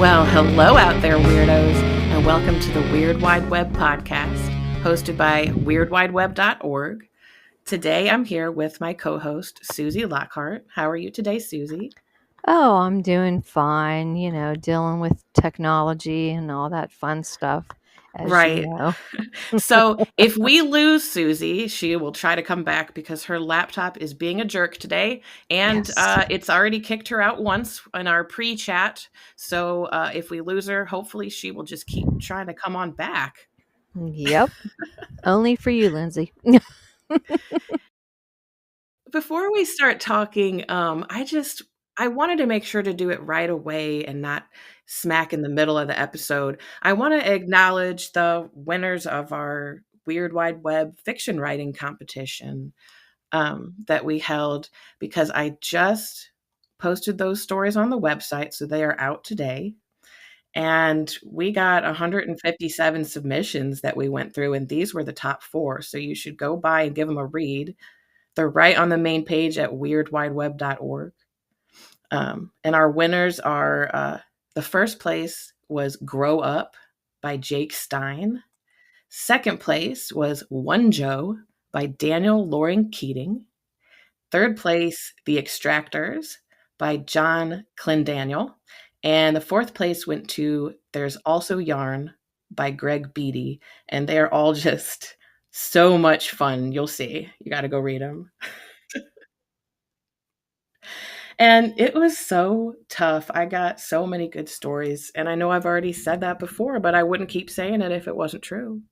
Well, hello out there, weirdos, and welcome to the Weird Wide Web podcast, hosted by weirdwideweb.org. Today, I'm here with my co-host, Suzie Lockhart. How are you today, Suzie? Oh, I'm doing fine, dealing with technology and all that fun stuff, as you Right. know. So, if we lose Suzie, she will try to come back because her laptop is being a jerk today, and Yes. it's already kicked her out once in our pre-chat. So, if we lose her, hopefully she will just keep trying to come on back. Yep. Only for you, Lindsey. Before we start talking, I wanted to make sure to do it right away and not smack in the middle of the episode. I want to acknowledge the winners of our Weird Wide Web fiction writing competition that we held because I just posted those stories on the website, so they are out today. And we got 157 submissions that we went through, and these were the top 4. So you should go by and give them a read. They're right on the main page at weirdwideweb.org. And our winners are the first place was Grow Up by Jake Stein. Second place was One Joe by Daniel Loring Keating. Third place, The Extractors by John Clendaniel. And the fourth place went to There's Also Yarn by Greg Beatty. And they're all just so much fun. You'll see. You got to go read them. And it was so tough. I got so many good stories. And I know I've already said that before, but I wouldn't keep saying it if it wasn't true.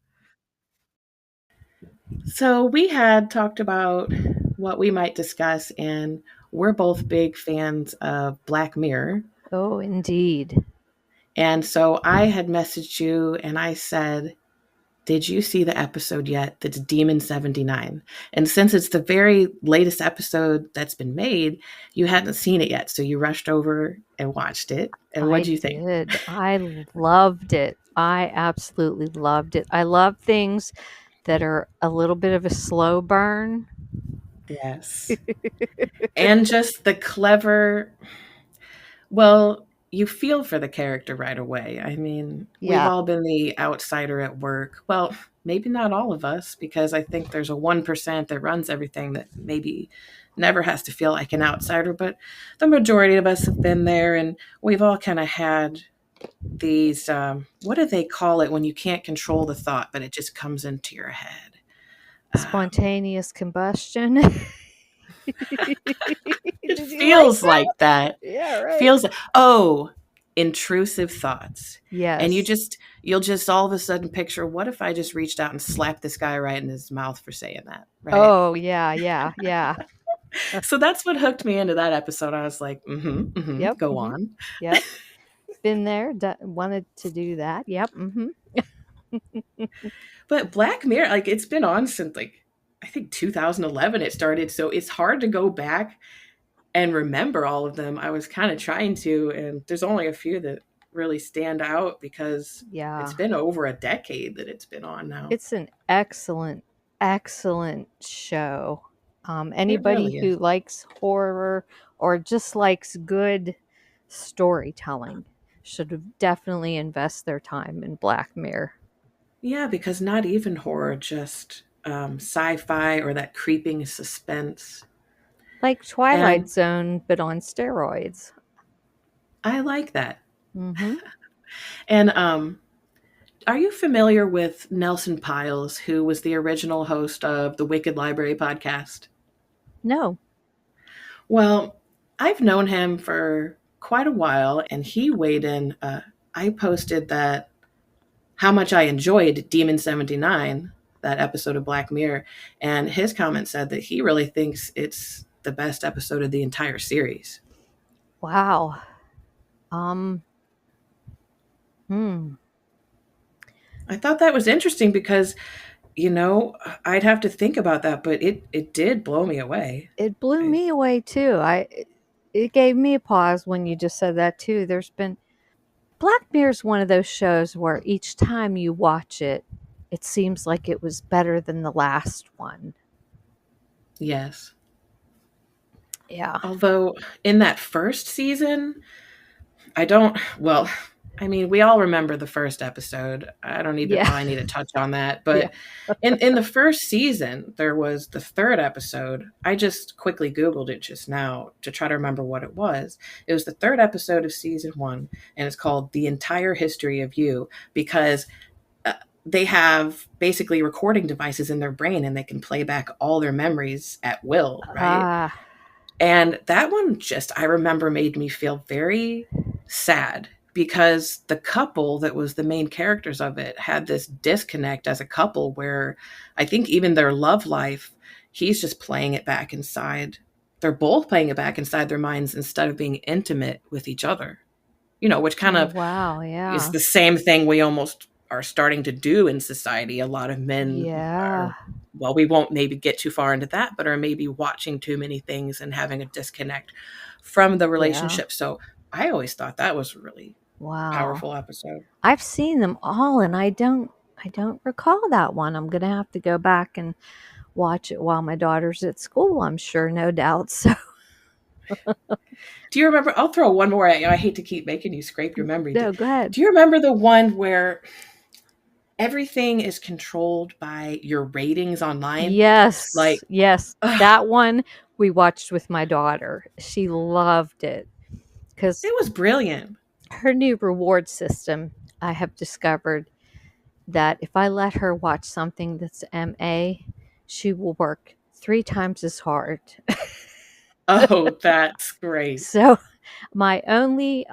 So we had talked about what we might discuss, and we're both big fans of Black Mirror. Oh, indeed. And so I had messaged you and I said, did you see the episode yet that's Demon 79? And since it's the very latest episode that's been made, you hadn't seen it yet. So you rushed over and watched it. And what I did you think? did. I loved it. I absolutely loved it. I love things that are a little bit of a slow burn. Yes. And just the clever, well, you feel for the character right away. I mean, we've Yeah. all been the outsider at work. Well, maybe not all of us, because I think there's a 1% that runs everything that maybe never has to feel like an outsider, but the majority of us have been there, and we've all kind of had these, what do they call it when you can't control the thought, but it just comes into your head? Spontaneous combustion. It Did you like feels that? like that. Yeah, right. Feels like, oh, intrusive thoughts. And Yes. you'll just all of a sudden picture, what if I just reached out and slapped this guy right in his mouth for saying that, right? Oh, yeah. So that's what hooked me into that episode. I was like, Yep. go on. Yep. Been there. Wanted to do that. Yep. But Black Mirror, like, it's been on since, like, I think 2011 it started. So it's hard to go back and remember all of them. I was kind of trying to, and there's only a few that really stand out because Yeah. it's been over a decade that it's been on now. It's an excellent, excellent show. It Anybody really who is. likes horror or just likes good storytelling should definitely invest their time in Black Mirror. Yeah, because not even horror, just sci-fi or that creeping suspense. Like Twilight And Zone, but on steroids. I like that. Mm-hmm. And are you familiar with Nelson Piles, who was the original host of the Wicked Library podcast? No. Well, I've known him for quite a while, and he weighed in. I posted that how much I enjoyed Demon 79, that episode of Black Mirror, and his comment said that he really thinks it's the best episode of the entire series. Wow. Um. Hmm. I thought that was interesting because, I'd have to think about that, but it did blow me away. It blew me away too. It gave me a pause when you just said that too. There's been Black Mirror's one of those shows where each time you watch it, it seems like it was better than the last one. Yes. Yeah. Although in that first season, I don't, well, I mean, we all remember the first episode. I don't even Yeah. probably need to touch on that. Yeah. But in the first season, there was the third episode. I just quickly Googled it just now to try to remember what it was. It was the third episode of season one, and it's called The Entire History of You because uh, they have basically recording devices in their brain and they can play back all their memories at will, right? Ah, And that one just, I remember, made me feel very sad because the couple that was the main characters of it had this disconnect as a couple where I think even their love life, he's just playing it back inside. They're both playing it back inside their minds instead of being intimate with each other, which kind oh of wow, is yeah. the same thing we almost are starting to do in society. A lot of men Yeah. are, well, we won't maybe get too far into that, but are maybe watching too many things and having a disconnect from the Yeah. relationship. So I always thought that was a really Wow. powerful episode. I've seen them all and I don't recall that one. I'm going to have to go back and watch it while my daughter's at school, I'm sure, no doubt. So, Do you remember? I'll throw one more at you. I hate to keep making you scrape your memory. Do, no, go ahead. do you remember the one where everything is controlled by your ratings online? Like, Yes. Yes. ugh, That one we watched with my daughter. She loved it cuz it was brilliant. her new reward system, I have discovered that if I let her watch something that's MA, she will work 3 times as hard. Oh, that's great. So, my only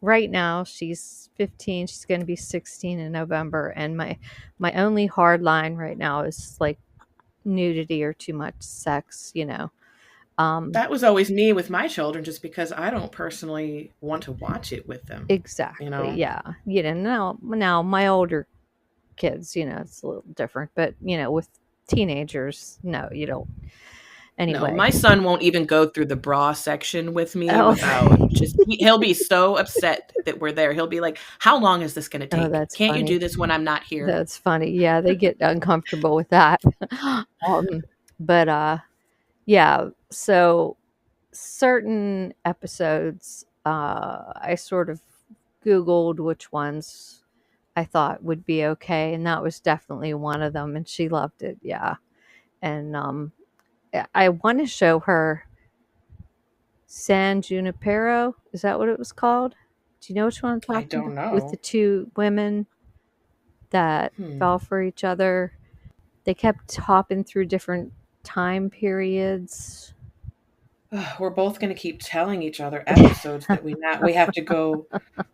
right now she's 15, she's going to be 16 in November, and my only hard line right now is like nudity or too much sex. Um That was always me with my children just because I don't personally want to watch it with them, you exactly. know? Yeah. Now my older kids, it's a little different, but with teenagers, no, you don't. No, Anyway. my son won't even go through the bra section with me Oh. without just he'll be so upset that we're there. He'll be like, "How long is this gonna Oh, take? that's Can't you funny. do this when I'm not here?" That's funny. Yeah, they get uncomfortable with that. um, but yeah. So certain episodes, I sort of Googled which ones I thought would be okay, and that was definitely one of them. And she loved it. Yeah, and I want to show her San Junipero. Is that what it was called? Do you know which one I'm I talking don't about? With the know. two women that Hmm. fell for each other. They kept hopping through different time periods. Ugh, we're both gonna keep telling each other episodes that we have to go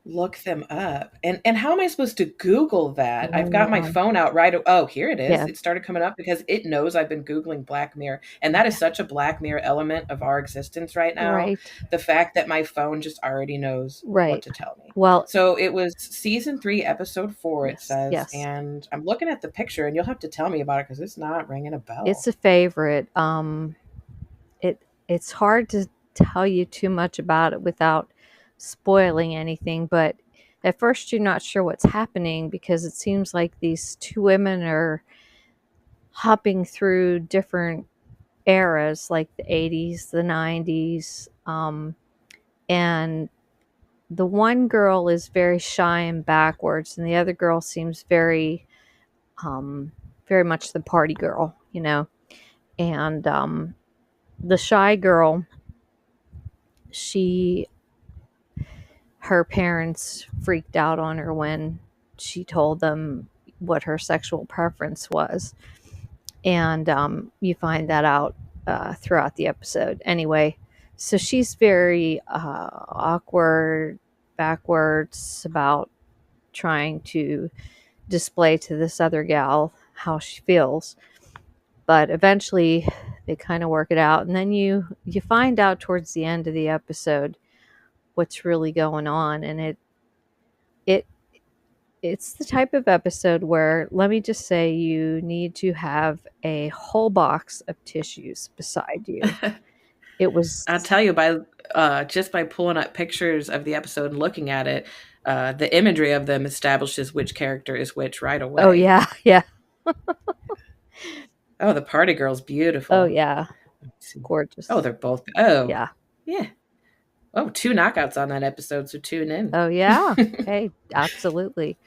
look them up. And how am I supposed to Google that? I I've got my know. phone out oh, here it is. Yeah, It started coming up because it knows I've been Googling Black Mirror. And that is such a Black Mirror element of our existence right now. right, The fact that my phone just already knows what right. to tell me. Well, So it was season 3, episode 4, it yes, says. yes. And I'm looking at the picture and you'll have to tell me about it because it's not ringing a It's bell. a favorite. It's hard to tell you too much about it without spoiling anything, but at first you're not sure what's happening because it seems like these two women are hopping through different eras, like the 80s, the 90s, and the one girl is very shy and backwards, and the other girl seems um, very much the party girl. And the shy girl, she, her parents freaked out on her when she told them what her sexual preference was, and you find that out throughout the episode. Anyway, so she's very awkward, backwards about trying to display to this other gal how she feels, but eventually they kind of work it out, and then you find out towards the end of the episode what's really going on, and it it's the type of episode where, let me just say, you need to have a whole box of tissues beside you. It I'll was tell you by just by pulling up pictures of the episode and looking at it, the imagery of them establishes which character is which right oh away. yeah, yeah, Oh, the party girl's oh beautiful. yeah, Let's see. Oh, gorgeous. they're both. Oh, Yeah. yeah. Oh, 2 knockouts on that episode, so tune Oh, yeah. in. Hey, absolutely.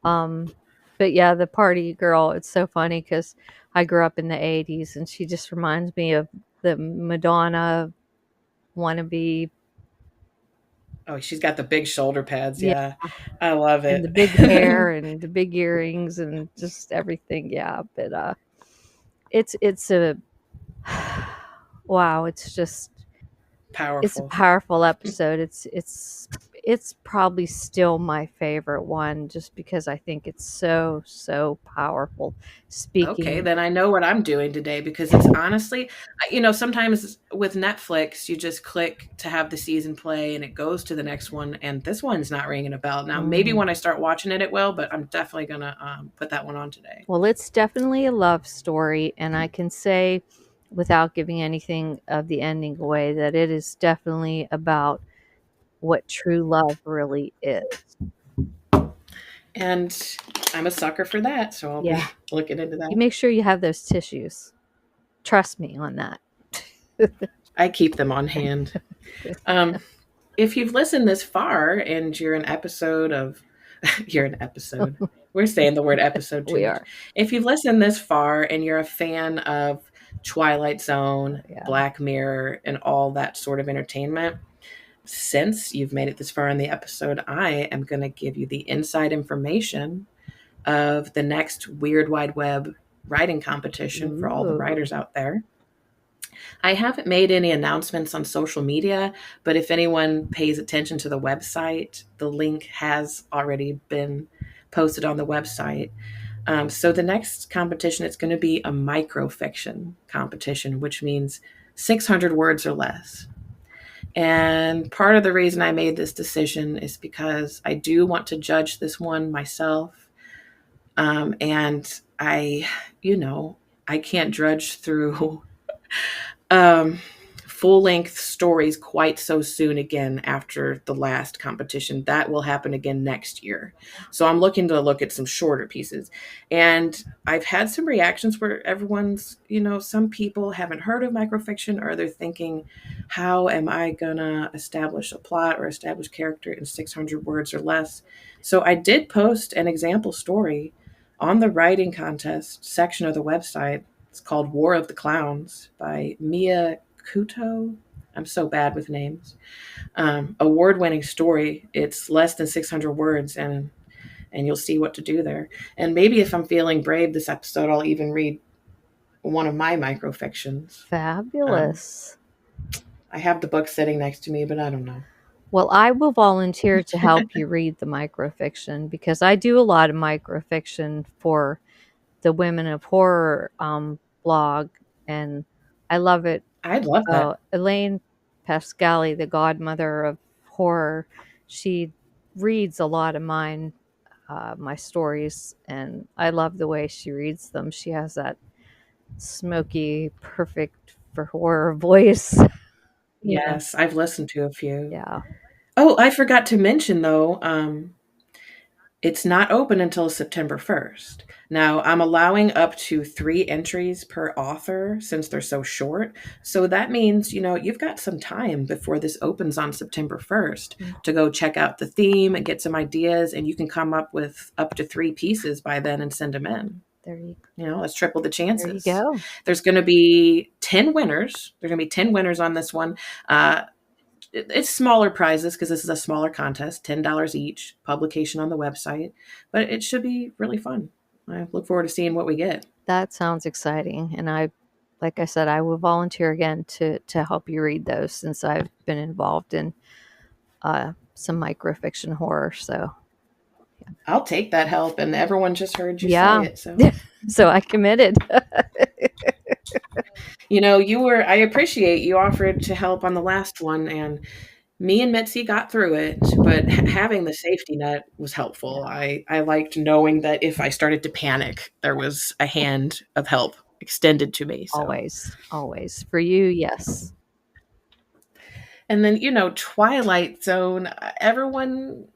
Um, but yeah, the party girl, it's so funny because I grew up in the 80s and she just reminds me of the Madonna wannabe. Oh, she's got the big shoulder pads, Yeah. yeah. I love And the it. big hair and the big earrings and just everything. Yeah. But it's a wow, it's a Powerful. powerful episode. It's probably still my favorite one just because I think it's so, so powerful. Okay, Speaking then I know what I'm doing today because it's honestly, sometimes with Netflix, you just click to have the season play and it goes to the next one, and this one's not ringing a bell. Now, maybe mm, when I start watching it, it will, but I'm definitely gonna put that one on today. well, it's definitely a love story, and I can say without giving anything of the ending away that it is definitely about what true love really is. And I'm a sucker for that, so I'll be Yeah. looking into You that. make sure you have those tissues. Trust me on that. I keep them on hand. Um, if you've listened this far and you're an episode of, you're an episode. We're saying the word episode too We much. are. If you've listened this far and you're a fan of Twilight Zone, Yeah. Black Mirror, and all that sort of entertainment, since you've made it this far in the episode, I am going to give you the inside information of the next Weird Wide Web writing competition for all the Ooh. writers out there. I haven't made any announcements on social media, but if anyone pays attention to the website, the link has already been posted on the website. So the next competition, it's going to be a microfiction competition, which means 600 words or less. And part of the reason I made this decision is because I do want to judge this one myself. And I can't drudge through um, full length stories quite so soon again after the last competition. That will happen again next year. So I'm looking to look at some shorter pieces. And I've had some reactions where some people haven't heard of microfiction or they're thinking, how am I going to establish a plot or establish character in 600 words or less? So I did post an example story on the writing contest section of the website. It's called War of the Clowns by Mia Kuto. I'm so bad with names. Award-winning story. It's less than 600 words, and you'll see what to do there. And maybe if I'm feeling brave this episode, I'll even read one of my microfictions. Um, Fabulous. I have the book sitting next to me, but I don't know. Well, I will volunteer to help you read the microfiction because I do a lot of microfiction for the Women of Horror blog, and I love it. I'd love that. Elaine Pascali, the godmother of horror, she reads a lot of my stories, and I love the way she reads them. She has that smoky, perfect for horror voice. you know, Yes, I've listened to a few. yeah. Oh, I forgot to mention though, it's not open until September 1st. Now, I'm allowing up to 3 entries per author since they're so short. So that means, you've got some time before this opens on September 1st to go check out the theme and get some ideas, and you can come up with up to 3 pieces by then and send them in. There you Let's triple the there you chances. go. There's going to be 10 winners. There's going to be 10 winners on this one. It's smaller prizes because this is a smaller contest, $10 each, publication on the website, but it should be really fun. I look forward to seeing what we get. That sounds exciting, and like I said, I will volunteer again to help you read those since I've been involved in some microfiction horror. So I'll take that help, and everyone just heard you say yeah, it. So, so I committed. I appreciate you offered to help on the last one, and me and Mitzi got through it, but having the safety net was helpful. Yeah, I liked knowing that if I started to panic, there was a hand of help extended to me. So, always for you. Yes. and then, Twilight Zone, everyone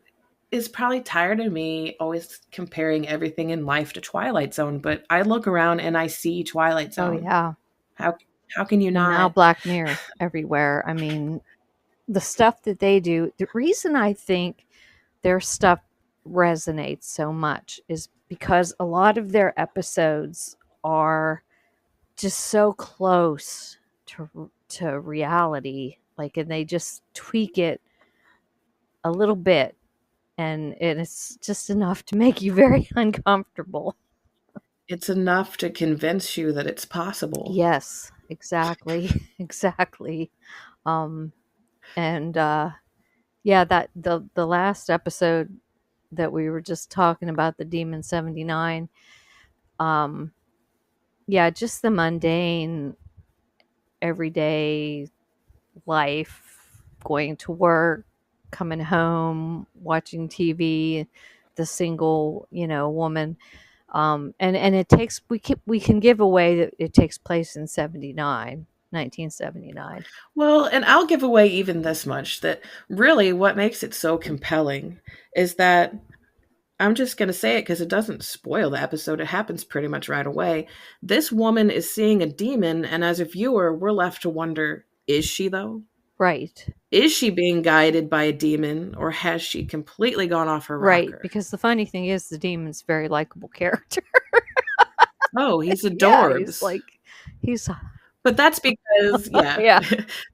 is probably tired of me always comparing everything in life to Twilight Zone, but I look around and I see Twilight Oh Zone. yeah. How how can you And now not? Black Mirror everywhere. I mean, the stuff that they do, the reason I think their stuff resonates so much is because a lot of their episodes are just so close to reality, like, and they just tweak it a little bit, and it's just enough to make you very uncomfortable. It's enough to convince you that it's possible. Yes, exactly. Exactly. um and yeah, that the last episode that we were just talking about, the Demon 79, um yeah, just the mundane everyday life, going to work, coming home, watching TV, the single, woman. And it takes, we can give away that it takes place in 1979. Well, and I'll give away even this much, that really what makes it so compelling is that I'm just going to say it because it doesn't spoil the episode. It happens pretty much right away. This woman is seeing a demon, and as a viewer, we're left to wonder, is she though? Right. Is she being guided by a demon, or has she completely gone off her Right, rocker? because the funny thing is the demon's a very likable character. Oh, he's Yeah, he's adorbs. like, he's But that's because, yeah, yeah,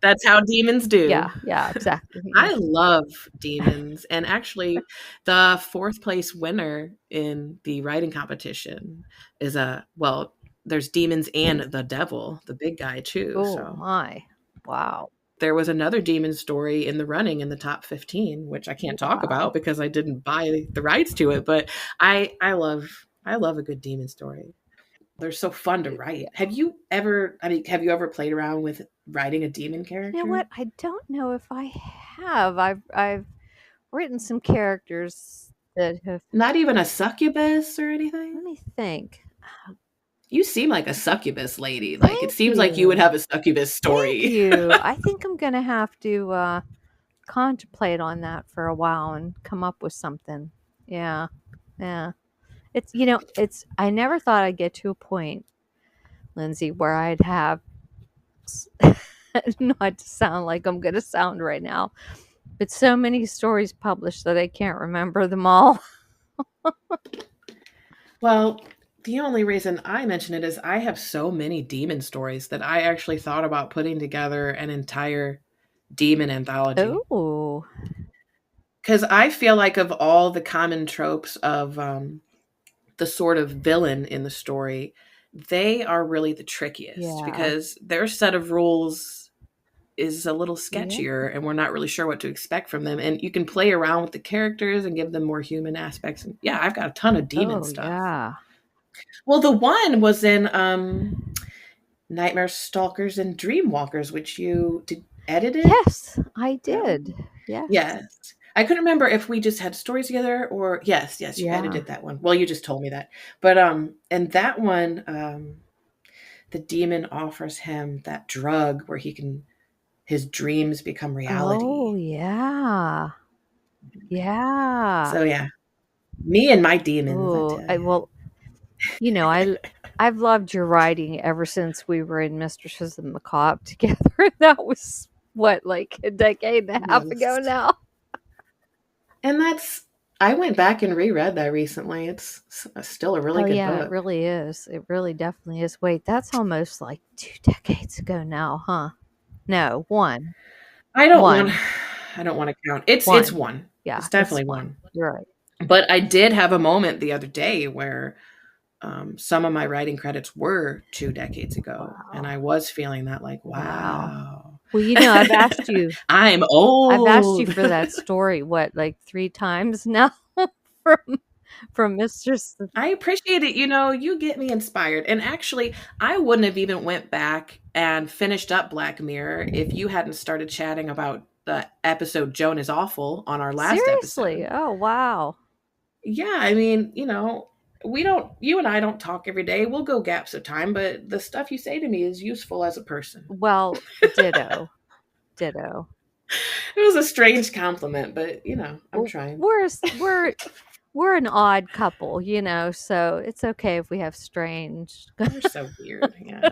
that's how demons do. yeah, yeah, exactly. I love demons. And actually, the fourth place winner in the writing competition is well, there's demons and the devil, the big guy, too. Oh So my. Wow. there was another demon story in the running in the top 15, which I can't talk Wow. about because I didn't buy the rights to it. But I love a good demon story. They're so fun to write. Have you ever played around with writing a demon You know character? what? I don't know if I have. I've written some characters that have. Not even a succubus or Let anything? me think. You seem like a succubus lady. Like, it Thank seems like you would you. have a succubus Thank story. you. I think I'm gonna have to contemplate on that for a while and come up with something. Yeah, yeah. It's. I never thought I'd get to a point, Lindsay, where I'd have not to sound like I'm gonna sound right now, but so many stories published that I can't remember them all. Well, the only reason I mention it is I have so many demon stories that I actually thought about putting together an entire demon anthology. Oh, Because I feel like, of all the common tropes of the sort of villain in the story, they are really the trickiest yeah, because their set of rules is a little yeah. sketchier and we're not really sure what to expect from them. And you can play around with the characters and give them more human aspects. And yeah, I've got a ton of demon Oh, stuff. yeah. Well, the one was in Nightmare Stalkers and Dreamwalkers, which you did edited Yes, I that one? did. Yes. Yes. I couldn't remember if we just had stories together or yes, you Yeah. edited that one. Well, you just told me that. But and that one, the demon offers him that drug where his dreams become Oh, reality. yeah. Yeah. So yeah, me and my demons, I Oh, tell I you. well, you know, I I've loved your writing ever since we were in Mistresses of Macabre together. That was what, like a decade and a half ago Yes. now. And I went back and reread that recently. It's still a really Oh good yeah, it book. really is. It really definitely is. Wait, that's almost like 2 decades ago now, huh? No, one. I don't want One. I don't want to count. It's One. one. Yeah, It's it's definitely one. one. You're right. But I did have a moment the other day where some of my writing credits were 2 decades ago, and Wow. I was feeling that, like, Wow. wow, Well, I'm I've asked you old. for that story, what, like 3 times now from Mistress. I appreciate it. You get me inspired. And actually, I wouldn't have even went back and finished up Black Mirror if you hadn't started chatting about the episode Joan is Awful on our last Seriously? episode. Oh, wow. Yeah, I mean, you and I don't talk every day. We'll go gaps of time, but the stuff you say to me is useful as a person. Well, ditto. Ditto. It was a strange compliment, but I'm Well, trying. we're an odd couple, so it's okay if we have strange. We're so weird. Yeah.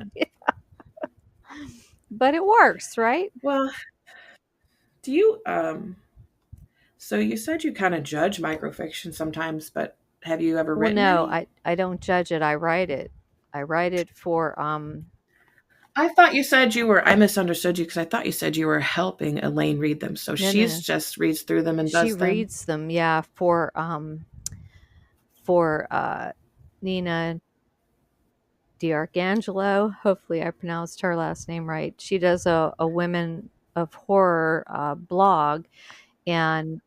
But it works, right? Well, Do you so you said you kind of judge microfiction sometimes, but have you ever Well, written no, any? I don't judge it. I write it. I write it for I thought you said you were, I misunderstood you because I thought you said you were helping Elaine read them. So no, no, she's no. just reads through them and She does them. reads them, yeah, for Nina D'Arcangelo. Hopefully, I pronounced her last name right. She does a women of horror blog, and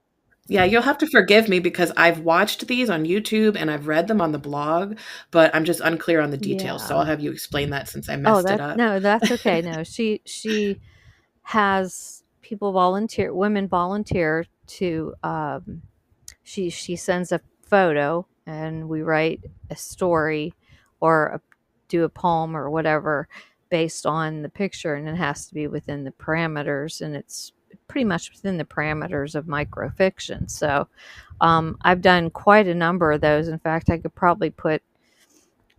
Yeah, you'll have to forgive me because I've watched these on YouTube and I've read them on the blog, but I'm just unclear on the details. So yeah. I'll have you explain that since I Oh, messed it that up. no, that's okay. No, she has people volunteer, women volunteer to. She sends a photo, and we write a story or do a poem or whatever based on the picture, and it has to be within the parameters, and it's pretty much within the parameters of microfiction. So I've done quite a number of those. In fact, I could probably put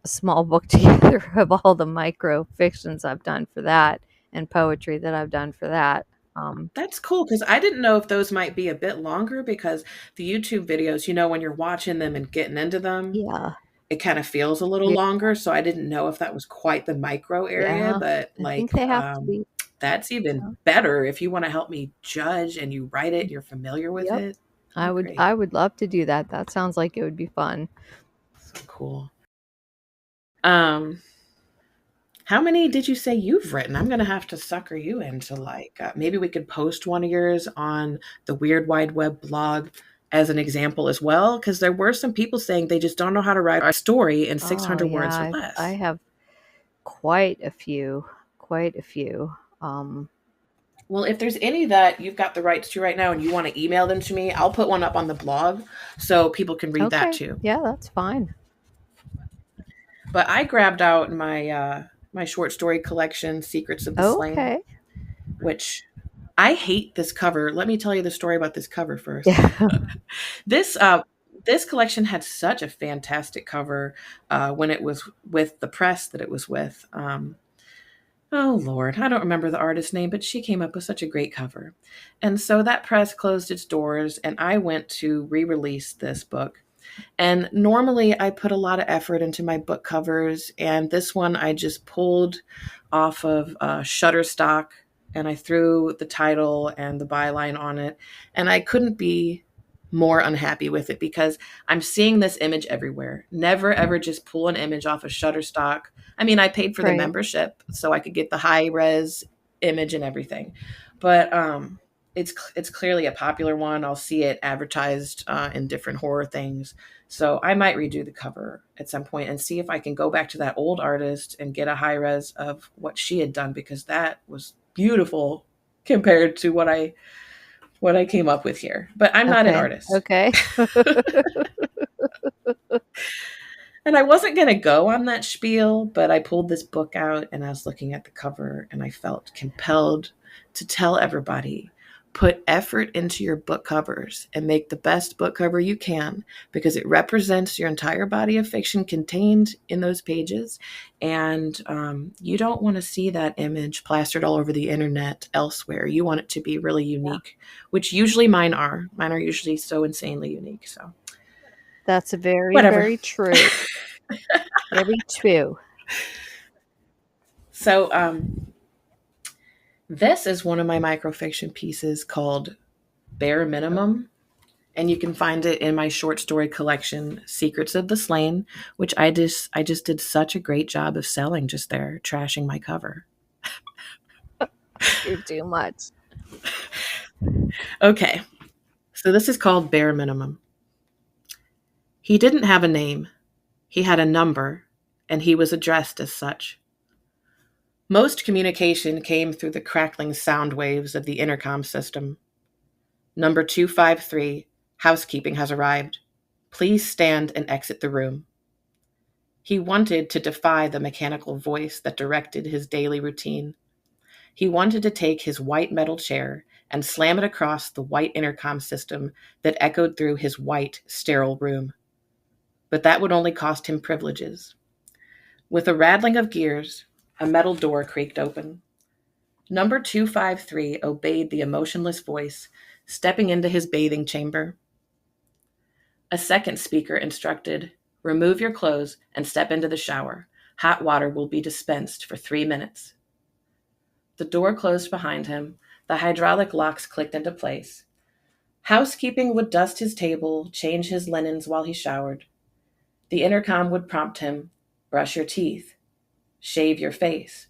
a small book together of all the micro fictions I've done for that and poetry that I've done for that. Um, That's cool because I didn't know if those might be a bit longer because the YouTube videos, when you're watching them and getting into them, yeah, it kind of feels a little yeah, longer. So I didn't know if that was quite the micro area, yeah. but I think they have to be. that's even better if you want to help me judge and you write it and you're familiar with Yep, it. I Oh, would. great. I would love to do that. That sounds like it would be fun. So cool. Um, how many did you say you've written? I'm gonna have to sucker you into maybe we could post one of yours on the Weird Wide Web blog as an example as well, because there were some people saying they just don't know how to write a story in Oh 600 yeah, words or I less. have quite a few, quite a few. Um, Well, if there's any that you've got the rights to right now and you want to email them to me, I'll put one up on the blog so people can read that okay, too. yeah, that's fine. But I grabbed out my short story collection, Secrets of the Slain, Okay, which I hate this cover. Let me tell you the story about this cover first. yeah. This uh this collection had such a fantastic cover when it was with the press that it was with. Oh Lord, I don't remember the artist's name, but she came up with such a great cover. And so that press closed its doors, and I went to re-release this book. And normally I put a lot of effort into my book covers, and this one I just pulled off of Shutterstock, and I threw the title and the byline on it, and I couldn't be more unhappy with it because I'm seeing this image everywhere. Never ever just pull an image off of Shutterstock. I mean, I paid for the Right. membership so I could get the high res image and everything, but it's clearly a popular one. I'll see it advertised in different horror things, so I might redo the cover at some point and see if I can go back to that old artist and get a high res of what she had done because that was beautiful compared to what I came up with here. But I'm not an Okay. artist. Okay. And I wasn't going to go on that spiel, but I pulled this book out and I was looking at the cover and I felt compelled to tell everybody put effort into your book covers and make the best book cover you can because it represents your entire body of fiction contained in those pages. And you don't want to see that image plastered all over the internet elsewhere. You want it to be really Yeah, unique, which usually mine are. Mine are usually so insanely unique. So, that's very, whatever. very true. Very true. So, this is one of my microfiction pieces called Bare Minimum, and you can find it in my short story collection, Secrets of the Slain, which I just did such a great job of selling just there, trashing my cover. You're too much. Okay, so this is called Bare Minimum. He didn't have a name, he had a number, and he was addressed as such. Most communication came through the crackling sound waves of the intercom system. Number 253, housekeeping has arrived. Please stand and exit the room. He wanted to defy the mechanical voice that directed his daily routine. He wanted to take his white metal chair and slam it across the white intercom system that echoed through his white, sterile room. But that would only cost him privileges. With a rattling of gears, a metal door creaked open. Number 253 obeyed the emotionless voice, stepping into his bathing chamber. A second speaker instructed, "Remove your clothes and step into the shower. Hot water will be dispensed for 3 minutes." The door closed behind him. The hydraulic locks clicked into place. Housekeeping would dust his table, change his linens while he showered. The intercom would prompt him, "Brush your teeth. Shave your face."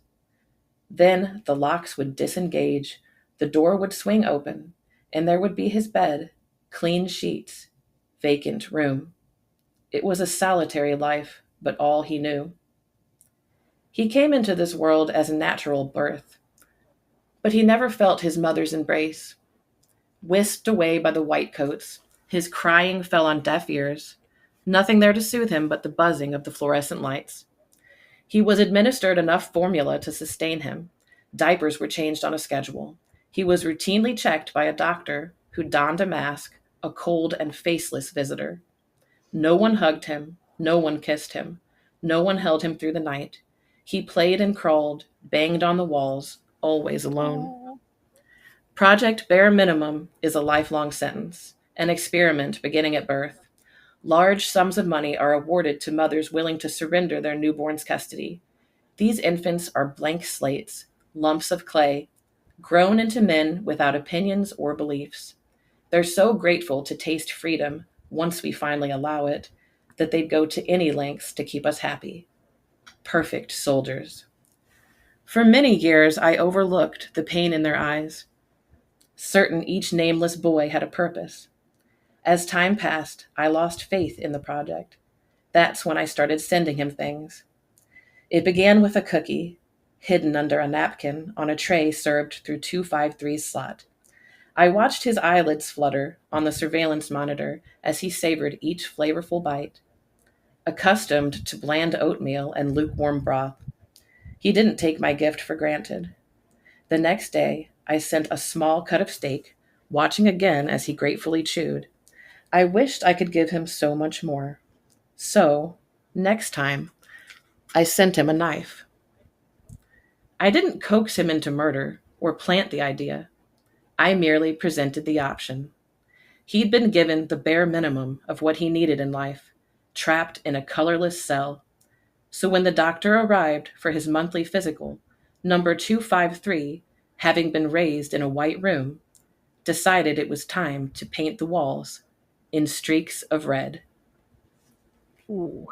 Then the locks would disengage, the door would swing open, and there would be his bed, clean sheets, vacant room. It was a solitary life, but all he knew. He came into this world as a natural birth, but he never felt his mother's embrace. Whisked away by the whitecoats, his crying fell on deaf ears. Nothing there to soothe him but the buzzing of the fluorescent lights. He was administered enough formula to sustain him. Diapers were changed on a schedule. He was routinely checked by a doctor who donned a mask, a cold and faceless visitor. No one hugged him. No one kissed him. No one held him through the night. He played and crawled, banged on the walls, always alone. Oh. Project Bare Minimum is a lifelong sentence, an experiment beginning at birth. Large sums of money are awarded to mothers willing to surrender their newborn's custody. These infants are blank slates, lumps of clay, grown into men without opinions or beliefs. They're so grateful to taste freedom, once we finally allow it, that they'd go to any lengths to keep us happy. Perfect soldiers. For many years, I overlooked the pain in their eyes. Certain each nameless boy had a purpose. As time passed, I lost faith in the project. That's when I started sending him things. It began with a cookie, hidden under a napkin on a tray served through 253's slot. I watched his eyelids flutter on the surveillance monitor as he savored each flavorful bite. Accustomed to bland oatmeal and lukewarm broth, he didn't take my gift for granted. The next day, I sent a small cut of steak, watching again as he gratefully chewed. I wished I could give him so much more. So, next time, I sent him a knife. I didn't coax him into murder or plant the idea. I merely presented the option. He'd been given the bare minimum of what he needed in life, trapped in a colorless cell. So when the doctor arrived for his monthly physical, number 253, having been raised in a white room, decided it was time to paint the walls in streaks of red. Ooh.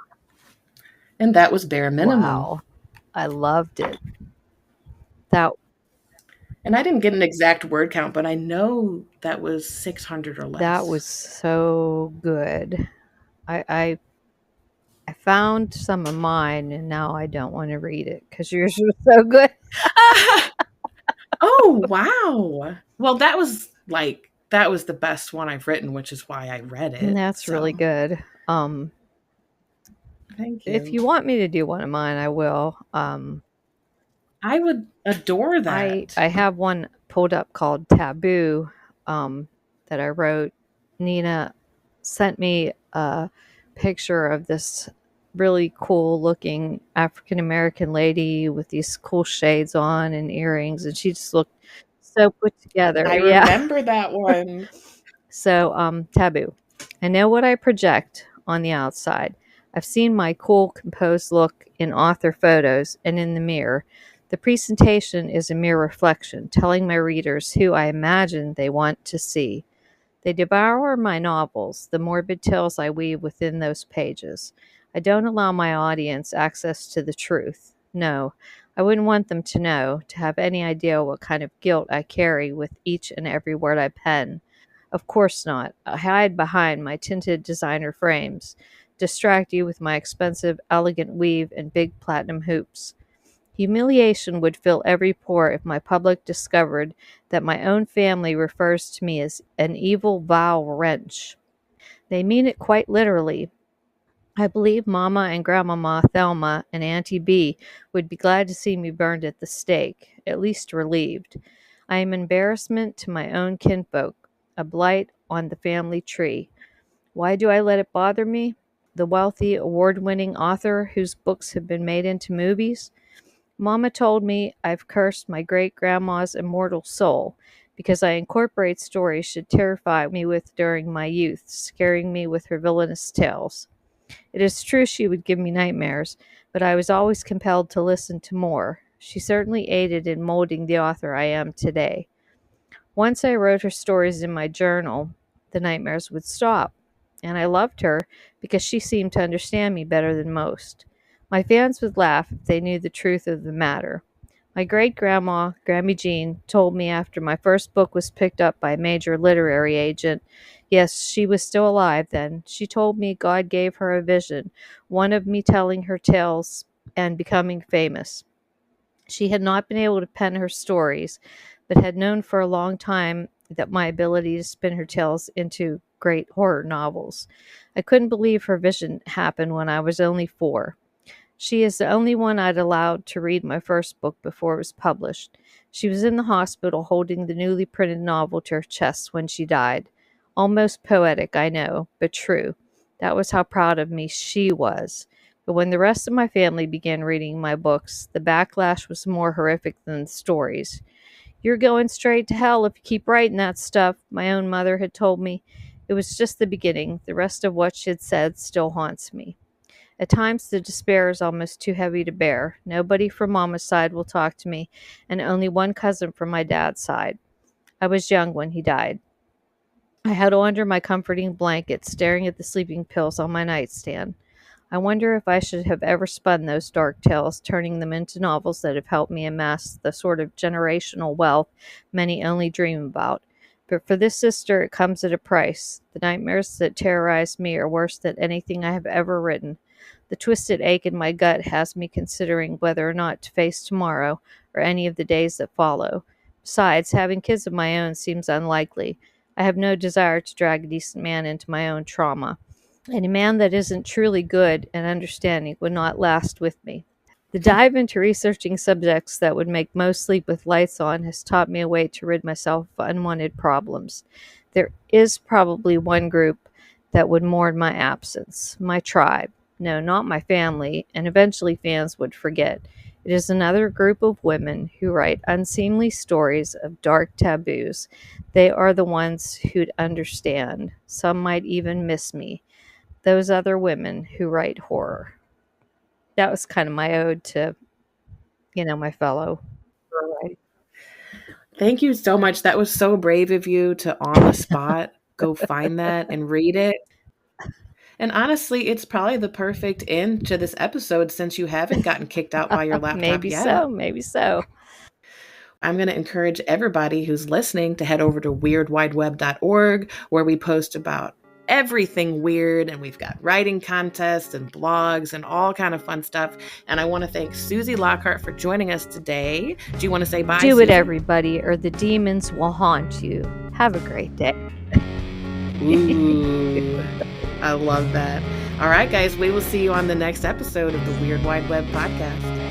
And that was bare minimum. Wow. I loved it. That And I didn't get an exact word count, but I know that was 600 or less. that was so good. I found some of mine and now I don't want to read it because yours was so good. Oh, wow. Well, that was the best one I've written, which is why I read it. And that's really good. Thank you. If you want me to do one of mine, I will. I would adore that. I have one pulled up called Taboo that I wrote. Nina sent me a picture of this really cool looking African American lady with these cool shades on and earrings, and she just looked so put together. I remember that one. So, Taboo. I know what I project on the outside. I've seen my cool, composed look in author photos and in the mirror. The presentation is a mere reflection, telling my readers who I imagine they want to see. They devour my novels, the morbid tales I weave within those pages. I don't allow my audience access to the truth. No, I wouldn't want them to know, to have any idea what kind of guilt I carry with each and every word I pen. Of course not. I hide behind my tinted designer frames, distract you with my expensive, elegant weave and big platinum hoops. Humiliation would fill every pore if my public discovered that my own family refers to me as an evil, vile wretch. They mean it quite literally. I believe Mama and Grandmama Thelma and Auntie B would be glad to see me burned at the stake, at least relieved. I am embarrassment to my own kinfolk, a blight on the family tree. Why do I let it bother me? The wealthy, award-winning author whose books have been made into movies? Mama told me I've cursed my great grandma's immortal soul because I incorporate stories she'd terrify me with during my youth, scaring me with her villainous tales. It is true she would give me nightmares, but I was always compelled to listen to more. She certainly aided in molding the author I am today. Once I wrote her stories in my journal, the nightmares would stop. And I loved her because she seemed to understand me better than most. My fans would laugh if they knew the truth of the matter. My great grandma, Grammy Jean, told me after my first book was picked up by a major literary agent. Yes, she was still alive then. She told me God gave her a vision, one of me telling her tales and becoming famous. She had not been able to pen her stories, but had known for a long time that my ability to spin her tales into great horror novels. I couldn't believe her vision happened when I was only 4. She is the only one I'd allowed to read my first book before it was published. She was in the hospital holding the newly printed novel to her chest when she died. Almost poetic, I know, but true. That was how proud of me she was. But when the rest of my family began reading my books, the backlash was more horrific than the stories. You're going straight to hell if you keep writing that stuff, my own mother had told me. It was just the beginning. The rest of what she had said still haunts me. At times, the despair is almost too heavy to bear. Nobody from Mama's side will talk to me, and only one cousin from my dad's side. I was young when he died. I huddle under my comforting blanket, staring at the sleeping pills on my nightstand. I wonder if I should have ever spun those dark tales, turning them into novels that have helped me amass the sort of generational wealth many only dream about. But for this sister, it comes at a price. The nightmares that terrorize me are worse than anything I have ever written. The twisted ache in my gut has me considering whether or not to face tomorrow or any of the days that follow. Besides, having kids of my own seems unlikely. I have no desire to drag a decent man into my own trauma. And a man that isn't truly good and understanding would not last with me. The dive into researching subjects that would make most sleep with lights on has taught me a way to rid myself of unwanted problems. There is probably one group that would mourn my absence, my tribe. No, not my family, and eventually fans would forget. It is another group of women who write unseemly stories of dark taboos. They are the ones who'd understand. Some might even miss me. Those other women who write horror. That was kind of my ode to, my fellow horror writing. Thank you so much. That was so brave of you to on the spot go find that and read it. And honestly, it's probably the perfect end to this episode since you haven't gotten kicked out by your laptop Maybe yet. so, maybe so. I'm going to encourage everybody who's listening to head over to weirdwideweb.org where we post about everything weird, and we've got writing contests and blogs and all kind of fun stuff. And I want to thank Suzie Lockhart for joining us today. Do you want to say bye, Do it, Suzie? everybody, or the demons will haunt you. Have a great day. Ooh, I love that. All right, guys, we will see you on the next episode of the Weird Wide Web podcast.